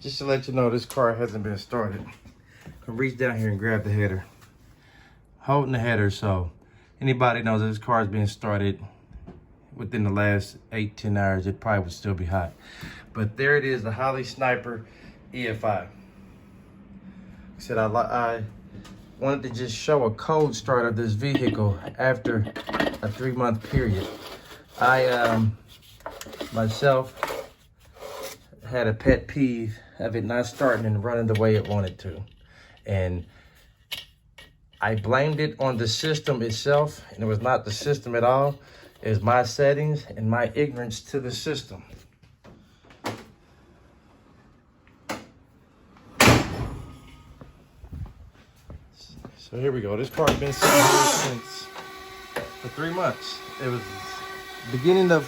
Just to let you know, this car hasn't been started. Can reach down here and grab the header. Holding the header, so anybody knows that this car is being started within the last 8-10 hours, it probably would still be hot. But there it is, the Holley Sniper EFI. I said I wanted to just show a cold start of this vehicle after a 3-month period. I myself had a pet peeve of it not starting and running the way it wanted to. And I blamed it on the system itself, and it was not the system at all. It was my settings and my ignorance to the system. So here we go. This car's been sitting here for 3 months. It was beginning of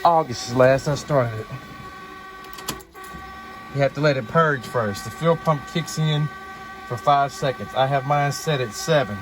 August is last I started it. You have to let it purge first. The fuel pump kicks in for 5 seconds. I have mine set at 7.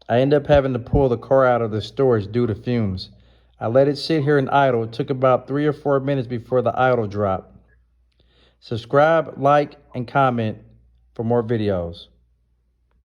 I ended up having to pull the car out of the storage due to fumes. I let it sit here and idle. It took about 3 or 4 minutes before the idle dropped. Subscribe, like, and comment for more videos.